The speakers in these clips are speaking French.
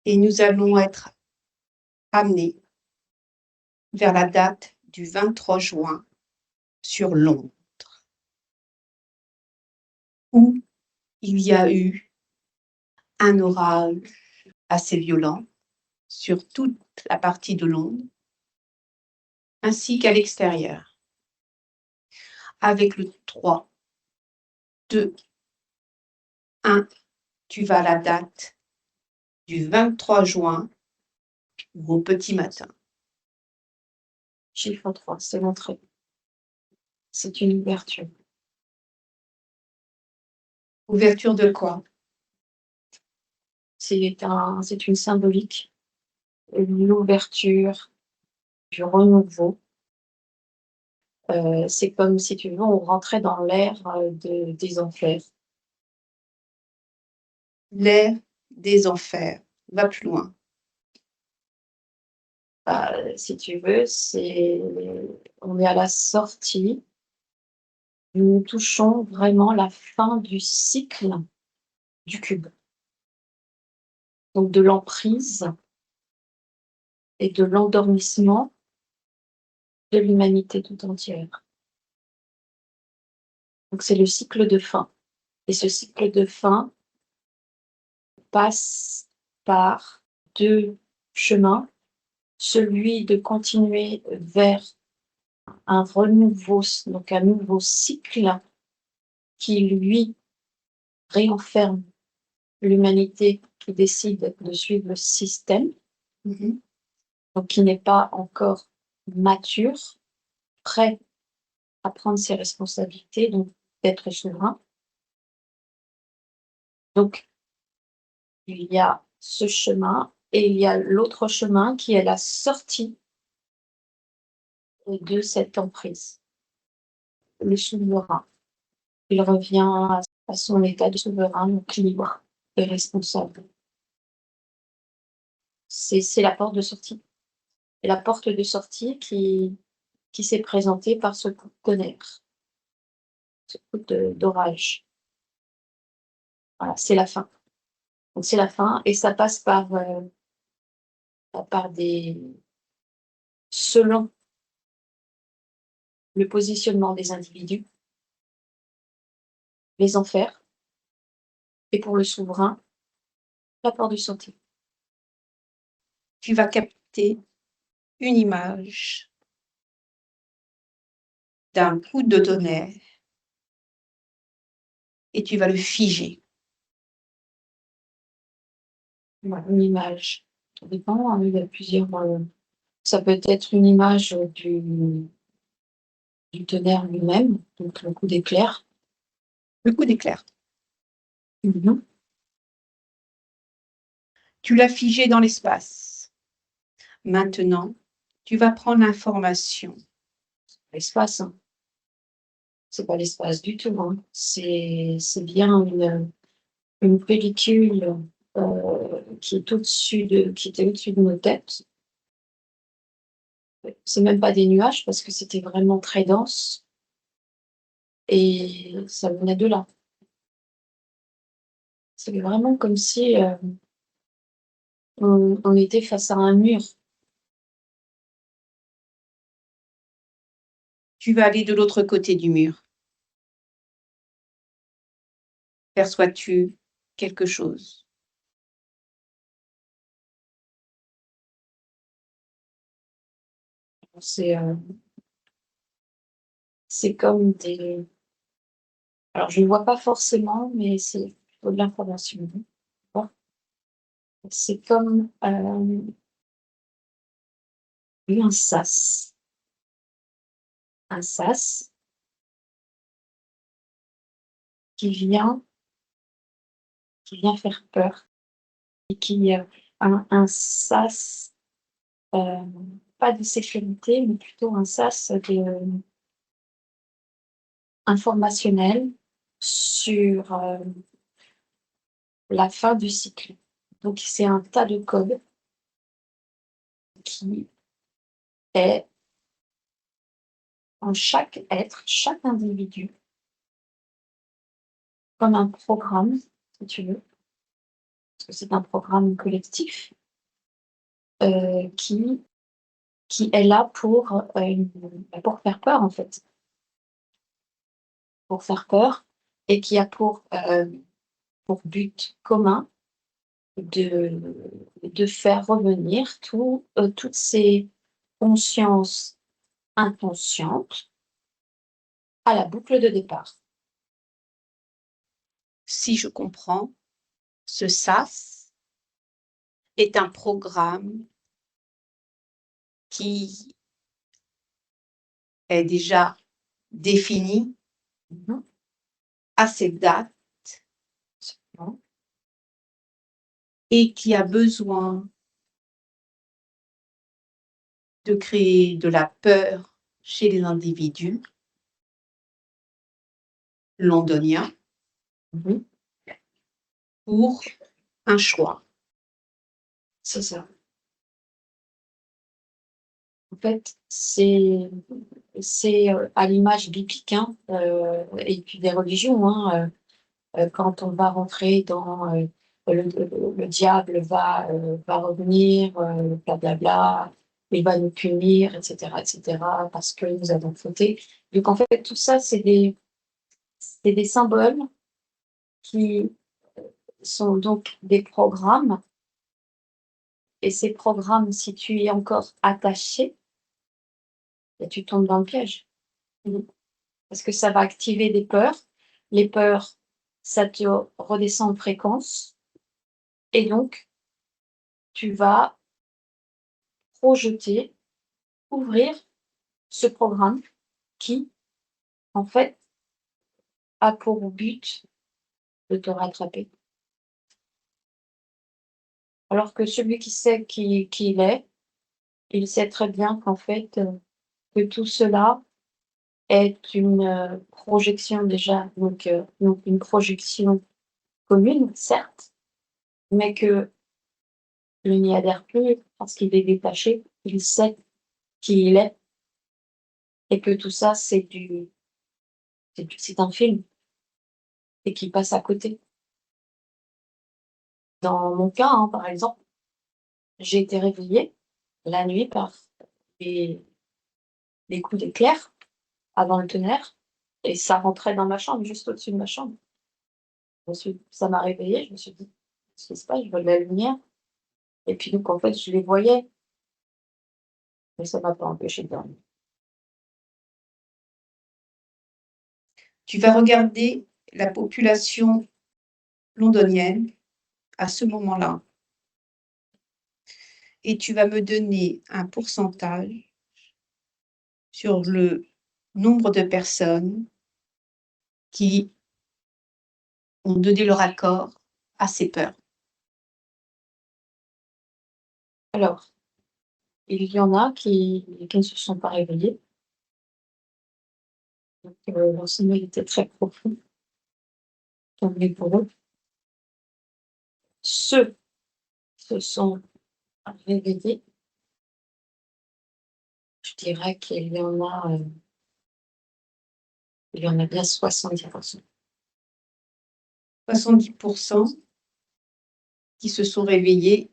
et nous allons être amenés vers la date du 23 juin sur Londres, où il y a eu un orage assez violent sur toute la partie de Londres, ainsi qu'à l'extérieur. Avec le 3, 2, 1, tu vas à la date du 23 juin ou au petit matin. Chiffre 3, c'est l'entrée. C'est une ouverture. Ouverture de quoi? C'est une symbolique, l'ouverture, du renouveau. C'est comme si tu veux, on rentrait dans l'ère des enfers. L'ère des enfers. Va plus loin. Si tu veux, on est à la sortie. Nous touchons vraiment la fin du cycle du cube. Donc de l'emprise et de l'endormissement de l'humanité tout entière. Donc c'est le cycle de fin. Et ce cycle de fin passe par 2 chemins. Celui de continuer vers un renouveau, donc un nouveau cycle qui, lui, réenferme l'humanité qui décide de suivre le système, donc qui n'est pas encore mature, prêt à prendre ses responsabilités, donc d'être souverain. Donc, il y a ce chemin et il y a l'autre chemin qui est la sortie de cette emprise. Le souverain, il revient à son état de souverain, donc libre et responsable. C'est la porte de sortie. Et la porte de sortie qui s'est présentée par ce coup de tonnerre, ce coup d'orage. Voilà, c'est la fin. Donc c'est la fin et ça passe par selon le positionnement des individus, les enfers, et pour le souverain, la porte de sortie. Tu vas capter une image d'un coup de tonnerre et tu vas le figer. Une image, ça dépend, hein, il y a plusieurs. Ça peut être une image du tonnerre lui-même, donc le coup d'éclair. Le coup d'éclair. Mmh. Tu l'as figé dans l'espace. Maintenant, tu vas prendre l'information. L'espace, hein. C'est pas l'espace du tout, hein. C'est bien une pellicule qui était au-dessus de nos têtes. C'est même pas des nuages parce que c'était vraiment très dense et ça venait de là. C'est vraiment comme si on était face à un mur. Tu vas aller de l'autre côté du mur. Perçois-tu quelque chose? C'est comme des. Alors, je ne vois pas forcément, mais c'est plutôt de l'information. D'accord. C'est comme un sas. Un sas qui vient faire peur et qui un sas, pas de sécurité, mais plutôt un sas informationnel sur la fin du cycle. Donc, c'est un tas de codes qui est en chaque être, chaque individu, comme un programme, si tu veux, parce que c'est un programme collectif qui est là pour faire peur, en fait. Pour faire peur et qui a pour but commun de faire revenir toutes ces consciences inconscientes à la boucle de départ. Si je comprends, ce SAS est un programme qui est déjà défini à cette date et qui a besoin de créer de la peur chez les individus londoniens pour un choix. C'est ça. En fait, c'est à l'image biblique, hein, et puis des religions, hein, quand on va rentrer dans le diable va revenir, blablabla, il va nous punir, etc., parce que nous avons fauté. Donc en fait, tout ça, c'est des symboles qui sont donc des programmes. Et ces programmes, si tu y es encore attaché, et tu tombes dans le piège. Parce que ça va activer des peurs. Les peurs, ça te redescend en fréquence. Et donc, tu vas projeter, ouvrir ce programme qui, en fait, a pour but de te rattraper. Alors que celui qui sait qui il est, il sait très bien qu'en fait, que tout cela est une projection déjà, donc une projection commune, certes, mais qu'il n'y adhère plus parce qu'il est détaché, il sait qui il est et que tout ça, c'est un film et qu'il passe à côté. Dans mon cas, hein, par exemple, j'ai été réveillée la nuit par des coups d'éclair avant le tonnerre et ça rentrait dans ma chambre, juste au-dessus de ma chambre. Ça m'a réveillée, je me suis dit: «Qu'est-ce qui se passe?» Je vois de la lumière et puis donc en fait, je les voyais, mais ça m'a pas empêchée de dormir. Tu vas regarder la population londonienne à ce moment-là et tu vas me donner un pourcentage sur le nombre de personnes qui ont donné leur accord à ces peurs. Alors, il y en a qui ne se sont pas réveillés. Donc leur sommeil était très profond, tant mieux pour eux. Ceux qui se sont réveillés, je dirais qu'il y en a, bien 70%. 70% qui se sont réveillés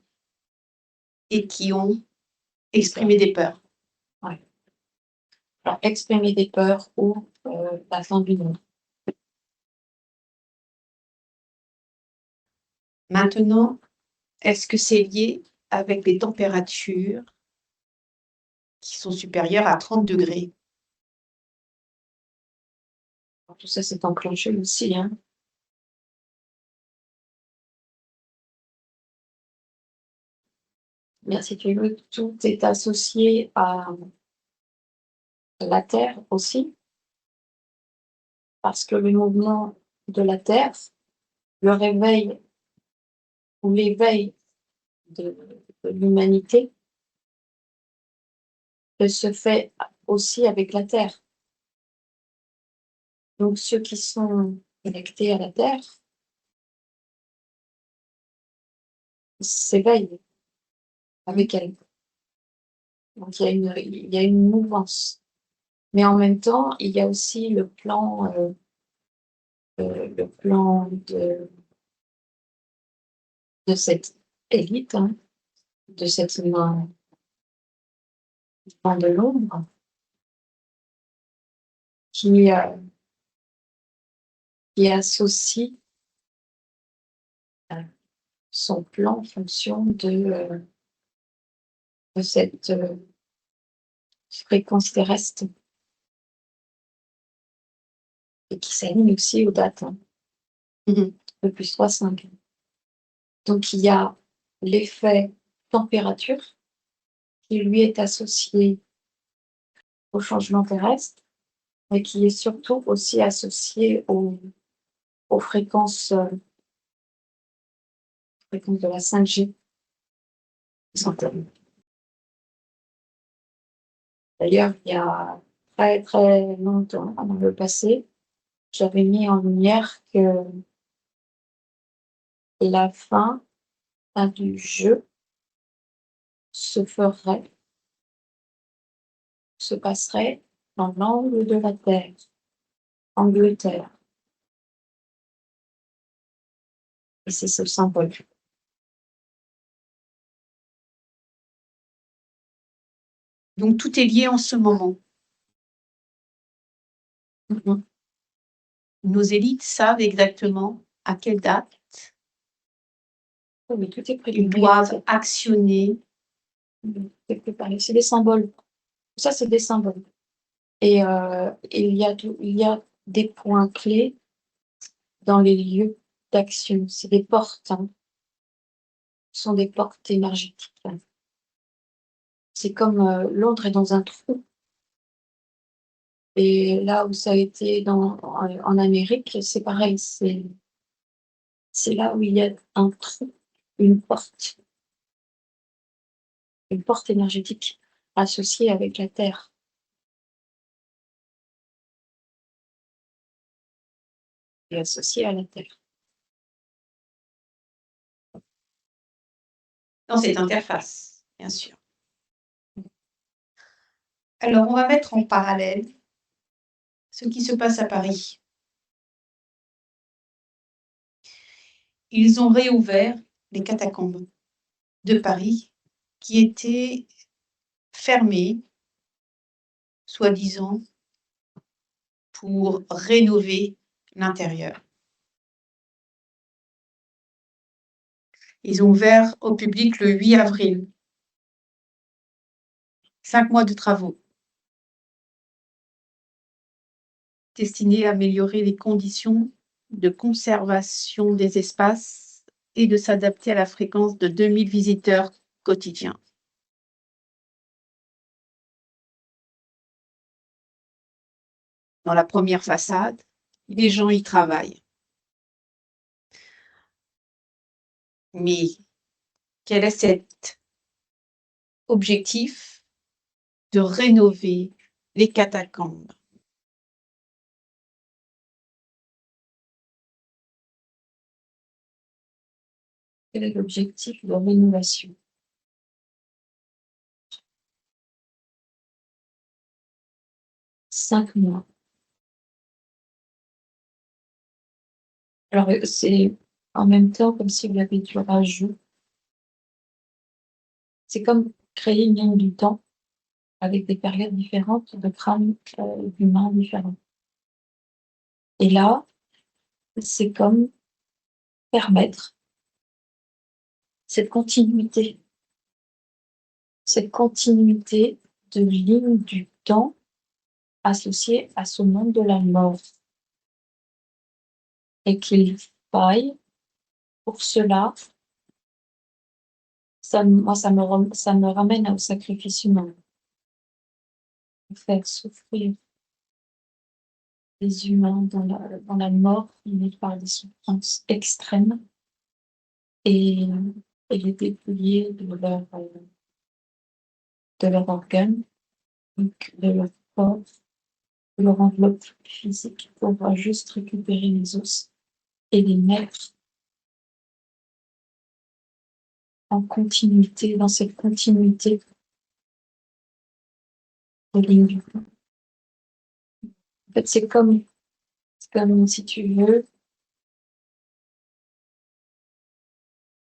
et qui ont exprimé des peurs. Ouais. Alors exprimer des peurs ou la fin du monde. Maintenant, est-ce que c'est lié avec les températures qui sont supérieures à 30 degrés? Alors, tout ça s'est enclenché aussi, hein. Bien si tu veux, tout est associé à la Terre aussi, parce que le mouvement de la Terre, le réveil ou l'éveil de l'humanité se fait aussi avec la Terre. Donc ceux qui sont connectés à la Terre s'éveillent avec elle. Donc il y a une mouvance. Mais en même temps, il y a aussi le plan de cette élite, hein, de cette main de l'ombre qui, qui associe son plan en fonction de cette fréquence terrestre et qui s'aligne aussi aux dates, hein, Mmh. de plus 3, 5. Donc il y a l'effet température qui lui est associé au changement terrestre, mais qui est surtout aussi associé aux fréquences, fréquences de la 5G. D'ailleurs, il y a très, très longtemps, dans le passé, j'avais mis en lumière que la fin, du jeu se passerait dans l'angle de la Terre, Angleterre. Et c'est ce symbole. Donc tout est lié en ce moment. Mmh. Nos élites savent exactement à quelle date Oui, mais tout est ils préparé. doivent actionner. Tout est préparé. C'est des symboles. Ça, c'est des symboles. Et il y a des points clés dans les lieux d'action. C'est des portes, hein. Ce sont des portes énergétiques, hein. C'est comme, Londres est dans un trou et là où ça a été en Amérique, c'est pareil, c'est là où il y a un trou, une porte énergétique associée avec la Terre et associée à la Terre. Dans cette interface, bien sûr. Alors, on va mettre en parallèle ce qui se passe à Paris. Ils ont réouvert les catacombes de Paris qui étaient fermées, soi-disant, pour rénover l'intérieur. Ils ont ouvert au public le 8 avril. 5 mois de travaux destinés à améliorer les conditions de conservation des espaces et de s'adapter à la fréquence de 2000 visiteurs quotidiens. Dans la première façade, les gens y travaillent. Mais quel est cet objectif de rénover les catacombes? Quel est l'objectif de rénovation? Cinq mois. Alors, c'est en même temps comme s'il y avait du rajout. C'est comme créer une ligne du temps avec des périodes différentes de crânes, d'humains différents. Et là, c'est comme permettre cette continuité de ligne du temps associée à ce monde de la mort. Et qu'il faille, pour cela, ça me ramène au sacrifice humain. Faire souffrir les humains dans la mort, finir par des souffrances extrêmes et les dépouiller de leur organe, donc de leur corps, de leur enveloppe physique pour juste récupérer les os et les mettre en continuité, dans cette continuité de ligne du temps. En fait, c'est comme si tu veux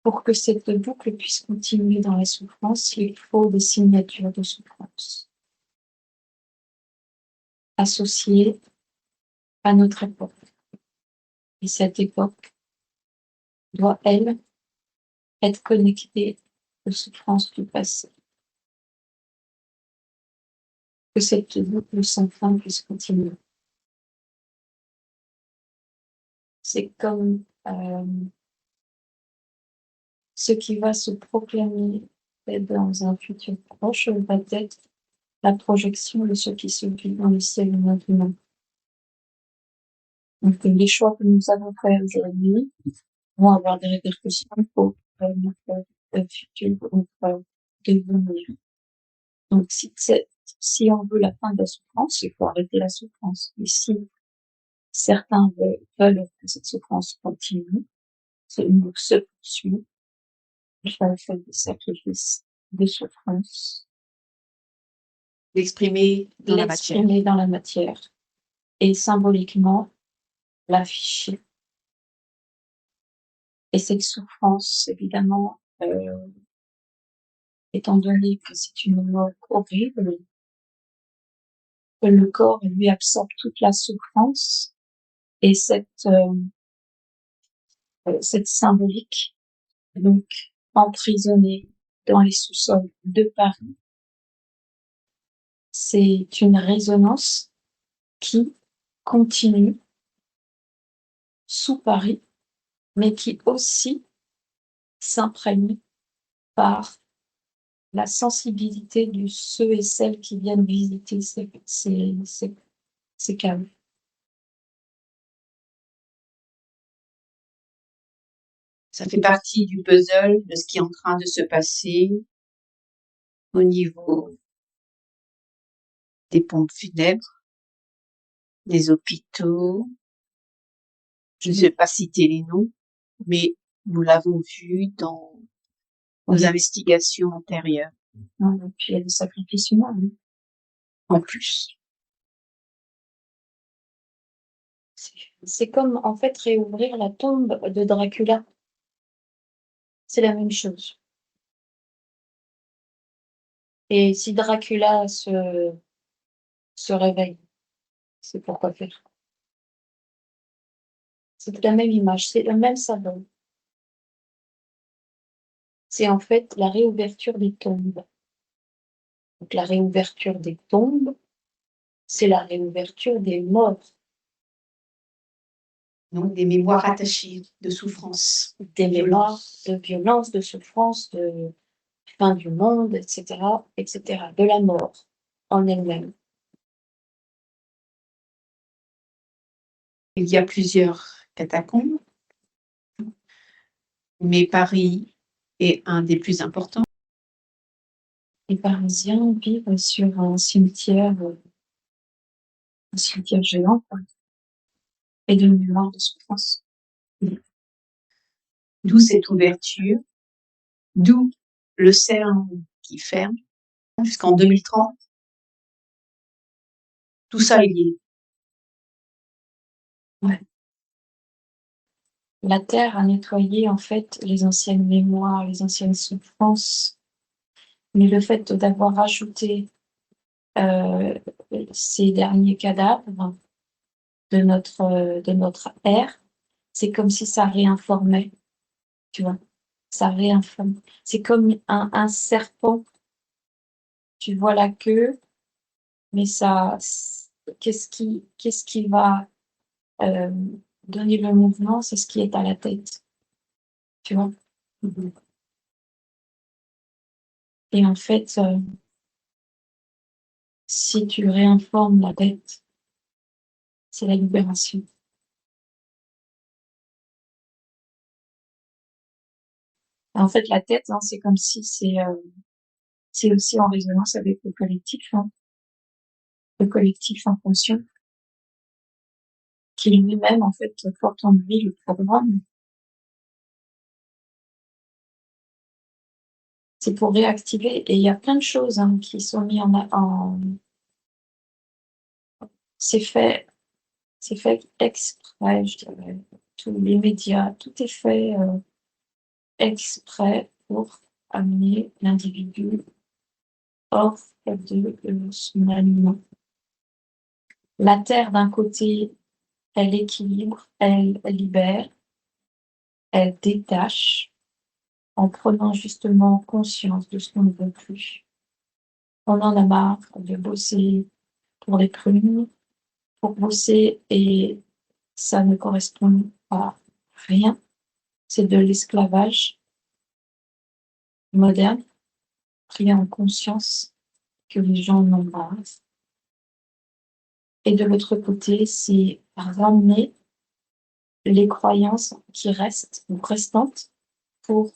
Pour que cette boucle puisse continuer dans la souffrance, il faut des signatures de souffrance associées à notre époque. Et cette époque doit, elle, être connectée aux souffrances du passé. Que cette boucle sans fin puisse continuer. C'est comme ce qui va se proclamer dans un futur proche va être la projection de ce qui se vit dans le ciel maintenant. Donc, les choix que nous avons faits aujourd'hui vont avoir des répercussions pour notre futur, notre devenir. Donc, si on veut la fin de la souffrance, il faut arrêter la souffrance. Et si certains veulent que cette souffrance continue, se poursuit, il faut faire des sacrifices, des souffrances. L'exprimer dans la matière. Et symboliquement, l'afficher. Et cette souffrance, évidemment, étant donné que c'est une mort horrible, que le corps lui absorbe toute la souffrance, et cette symbolique, donc emprisonnée dans les sous-sols de Paris, c'est une résonance qui continue sous Paris, mais qui aussi s'imprègne par la sensibilité de ceux et celles qui viennent visiter ces caves. Ça fait partie du puzzle de ce qui est en train de se passer au niveau des pompes funèbres, des hôpitaux. Je ne vais pas citer les noms, mais nous l'avons vu dans nos investigations antérieures. Et puis il y a des sacrifices humains. En plus. C'est comme, en fait, réouvrir la tombe de Dracula. C'est la même chose. Et si Dracula se réveille, c'est pourquoi faire? C'est la même image, c'est le même symbole. C'est en fait la réouverture des tombes. Donc la réouverture des tombes, c'est la réouverture des morts. Donc des mémoires attachées de souffrance. Des mémoires de violence, de souffrance, de fin du monde, etc., etc., de la mort en elle-même. Il y a plusieurs catacombes, mais Paris est un des plus importants. Les Parisiens vivent sur un cimetière géant, quoi, et de mémoire de souffrance. D'où cette ouverture, d'où le CERN qui ferme jusqu'en 2030. Tout ça est lié. Ouais. La Terre a nettoyé, en fait, les anciennes mémoires, les anciennes souffrances, mais le fait d'avoir ajouté ces derniers cadavres de notre ère, c'est comme si ça réinformait, tu vois, ça réinforme. C'est comme un serpent, tu vois la queue, mais ça, qu'est-ce qui va donner le mouvement, c'est ce qui est à la tête, tu vois. Et en fait, si tu réinformes la tête, c'est la libération. En fait, la tête, hein, c'est comme si c'est aussi en résonance avec le collectif inconscient, qui lui-même, en fait, porte en lui le programme. C'est pour réactiver, et il y a plein de choses qui sont mises en c'est fait exprès, je dirais. Tous les médias, tout est fait exprès pour amener l'individu hors de son alignement. La terre, d'un côté, elle équilibre, elle libère, elle détache en prenant justement conscience de ce qu'on ne veut plus. On en a marre de bosser pour les prunes, pour bosser et ça ne correspond à rien. C'est de l'esclavage moderne, pris en conscience que les gens en ont marre. Et de l'autre côté, c'est ramener les croyances qui restent ou restantes pour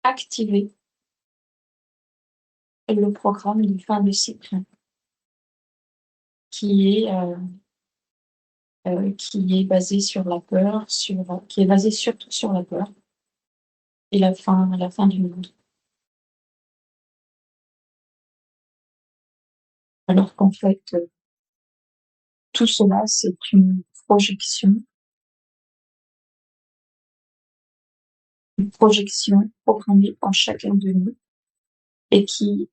activer le programme de fin de cycle qui est basé sur la peur, qui est basé surtout sur la peur et la fin du monde. Alors qu'en fait, tout cela, c'est une projection programmée en chacun de nous et qui,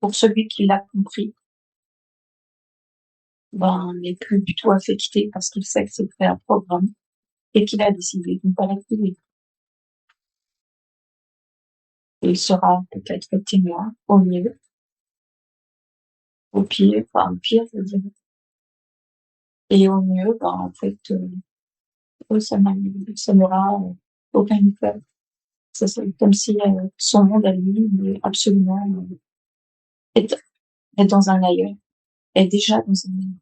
pour celui qui l'a compris, n'est plus du tout affecté parce qu'il sait que c'est fait un programme et qu'il a décidé de ne pas l'activer. Et il sera peut-être témoin, au mieux, au pire, je veux dire. Et au mieux, en fait, ça n'aura aucun effet. C'est comme si son monde à lui, absolument, est, est dans un ailleurs, est déjà dans un ailleurs.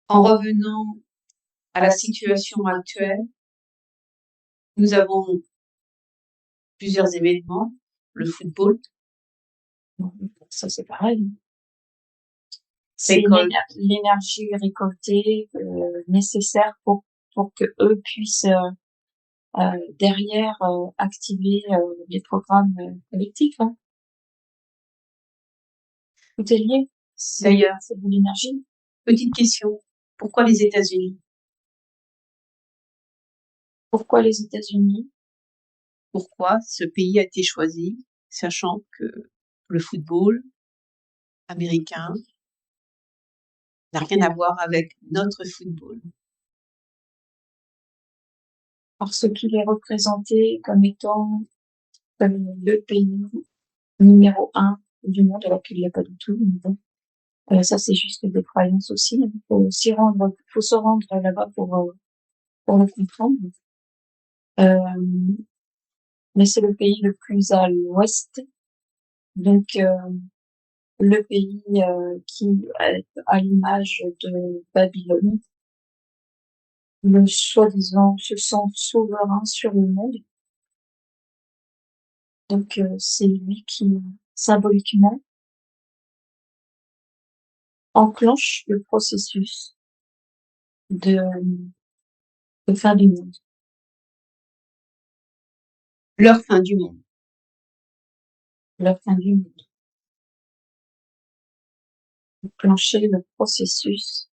En revenant à la situation actuelle, nous avons plusieurs événements, le football. Ça, c'est pareil. C'est Récolte. l'énergie récoltée nécessaire pour que eux puissent derrière activer les programmes collectifs. Hein. Tout est lié. D'ailleurs, c'est de l'énergie. Petite question, pourquoi les États-Unis? Pourquoi les États-Unis? Pourquoi ce pays a été choisi, sachant que le football américain n'a rien à voir avec notre football? Parce qu'il est représenté comme étant le pays numéro 1 du monde, alors qu'il n'y a pas du tout. Mais bon, ça, c'est juste des croyances aussi. Il faut se rendre là-bas pour le comprendre. Mais c'est le pays le plus à l'ouest, donc le pays qui est à l'image de Babylone, le soi-disant se sent souverain sur le monde. Donc c'est lui qui symboliquement enclenche le processus de fin du monde. Leur fin du monde. Leur fin du monde. Enclencher le processus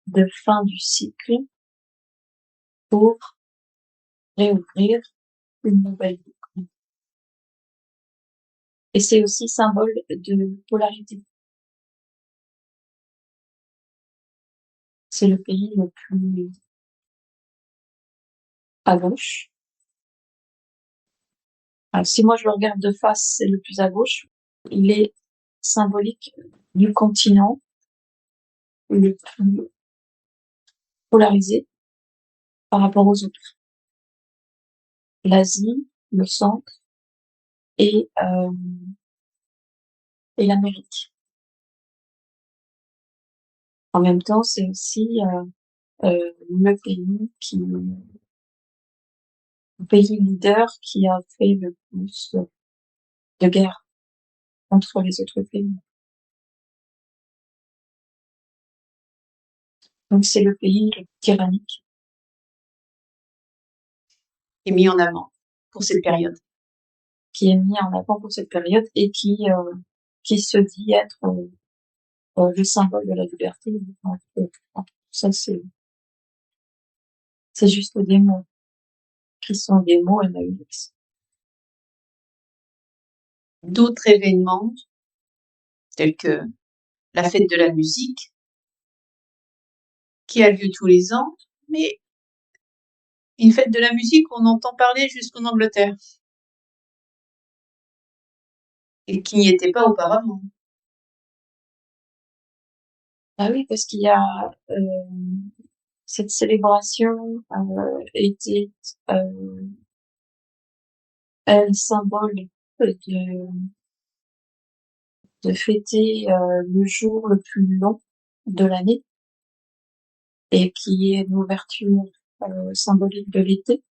de fin du cycle pour réouvrir une nouvelle boucle. Et c'est aussi symbole de polarité. C'est le pays le plus à gauche. Alors, si moi je le regarde de face, c'est le plus à gauche. Il est symbolique du continent le plus polarisé par rapport aux autres. L'Asie, le centre et l'Amérique. En même temps, c'est aussi le pays leader qui a fait le plus de guerres contre les autres pays. Donc c'est le pays le plus tyrannique. Est mis en avant pour cette période. Qui est mis en avant pour cette période et qui se dit être le symbole de la liberté. Donc, ça, c'est C'est juste des mots, qui sont des mots MAUX. D'autres événements, tels que la fête de la musique, qui a lieu tous les ans, mais une fête de la musique, on entend parler jusqu'en Angleterre, et qui n'y était pas auparavant. Ah oui, parce qu'il y a cette célébration était un symbole de fêter le jour le plus long de l'année et qui est l'ouverture symbolique de l'été.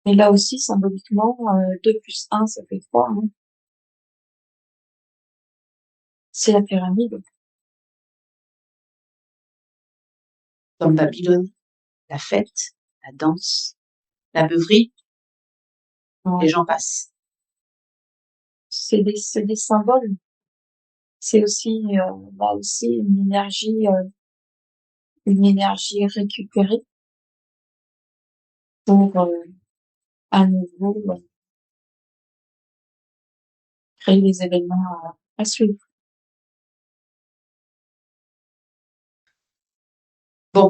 Et là aussi, symboliquement, 2 plus 1, ça fait 3. Hein. C'est la pyramide. Comme Babylone, la fête, la danse, la beuverie, Ouais. les gens passent. C'est des symboles. C'est aussi, là aussi, une énergie récupérée pour à nouveau créer les événements à suivre. Bon,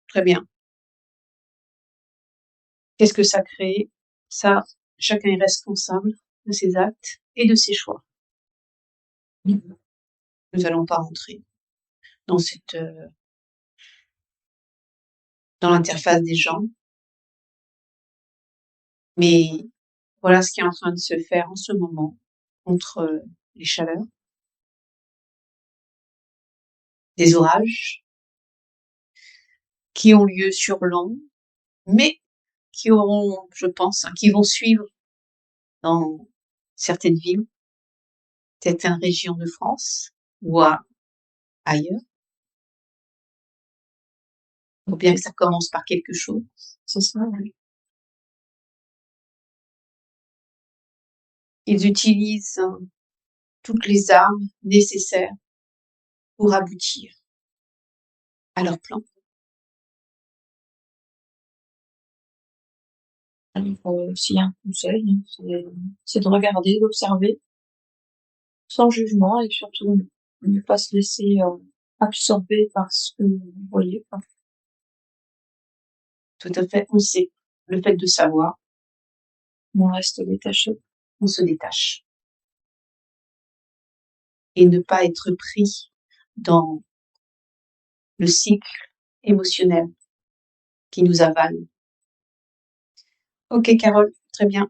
très bien. Qu'est-ce que ça crée? Ça, chacun est responsable de ses actes et de ses choix. Nous n'allons pas rentrer dans dans l'interface des gens, mais voilà ce qui est en train de se faire en ce moment entre les chaleurs, des orages qui ont lieu sur l'an, mais qui auront, je pense, qui vont suivre dans certaines villes, certaines régions de France ou ailleurs. Il faut bien que ça commence par quelque chose. C'est ça, oui. Ils utilisent toutes les armes nécessaires pour aboutir à leur plan. Alors, s'il y a un conseil, c'est de regarder, d'observer, sans jugement et surtout ne pas se laisser absorber par ce que vous voyez. Quoi. Tout à fait, on sait. Le fait de savoir, On reste détaché. on se détache. Et ne pas être pris dans le cycle émotionnel qui nous avale. Ok, Carole, très bien.